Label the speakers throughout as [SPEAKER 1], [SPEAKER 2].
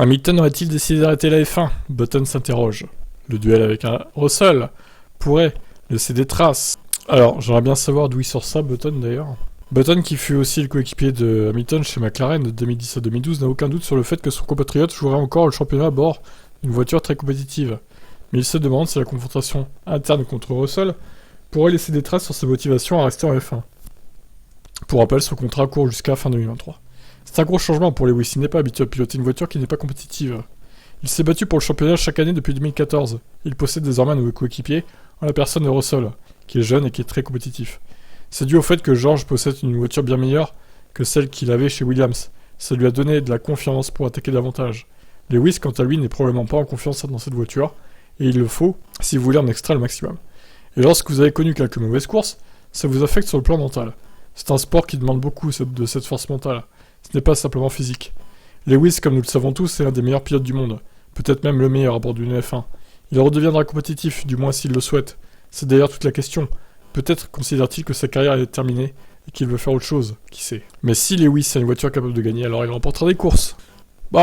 [SPEAKER 1] Hamilton aurait-il décidé d'arrêter la F1? Button s'interroge. Le duel avec un Russell pourrait laisser des traces. Alors, j'aimerais bien savoir d'où il sort ça, Button d'ailleurs. Button, qui fut aussi le coéquipier de Hamilton chez McLaren de 2010 à 2012, n'a aucun doute sur le fait que son compatriote jouerait encore le championnat à bord d'une voiture très compétitive. Mais il se demande si la confrontation interne contre Russell pourrait laisser des traces sur ses motivations à rester en F1. Pour rappel, son contrat court jusqu'à fin 2023. C'est un gros changement pour Lewis, il n'est pas habitué à piloter une voiture qui n'est pas compétitive. Il s'est battu pour le championnat chaque année depuis 2014. Il possède désormais un nouveau coéquipier, en la personne de Russell, qui est jeune et qui est très compétitif. C'est dû au fait que George possède une voiture bien meilleure que celle qu'il avait chez Williams. Ça lui a donné de la confiance pour attaquer davantage. Lewis, quant à lui, n'est probablement pas en confiance dans cette voiture, et il le faut si vous voulez en extraire le maximum. Et lorsque vous avez connu quelques mauvaises courses, ça vous affecte sur le plan mental. C'est un sport qui demande beaucoup de cette force mentale. Ce n'est pas simplement physique. Lewis, comme nous le savons tous, est l'un des meilleurs pilotes du monde. Peut-être même le meilleur à bord d'une F1. Il redeviendra compétitif, du moins s'il le souhaite. C'est d'ailleurs toute la question. Peut-être considère-t-il que sa carrière est terminée et qu'il veut faire autre chose, qui sait. Mais si Lewis a une voiture capable de gagner, alors il remportera des courses. Je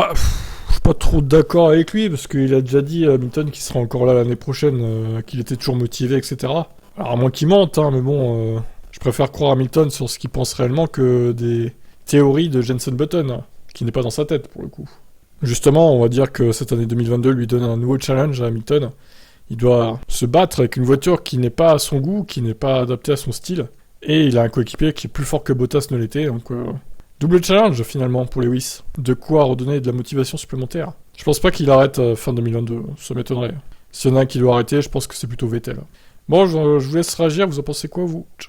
[SPEAKER 1] suis pas trop d'accord avec lui, parce qu'il a déjà dit à Hamilton qu'il sera encore là l'année prochaine, qu'il était toujours motivé, etc. Alors à moins qu'il mente, mais bon, je préfère croire Hamilton sur ce qu'il pense réellement que des théories de Jenson Button, qui n'est pas dans sa tête pour le coup. Justement, on va dire que cette année 2022 lui donne un nouveau challenge à Hamilton. Il doit se battre avec une voiture qui n'est pas à son goût, qui n'est pas adaptée à son style, et il a un coéquipier qui est plus fort que Bottas ne l'était, donc double challenge finalement pour Lewis. De quoi redonner de la motivation supplémentaire. Je pense pas qu'il arrête fin 2022, ça m'étonnerait. S'il y en a un qui doit arrêter, je pense que c'est plutôt Vettel. Bon, je vous laisse réagir, vous en pensez quoi vous? Ciao.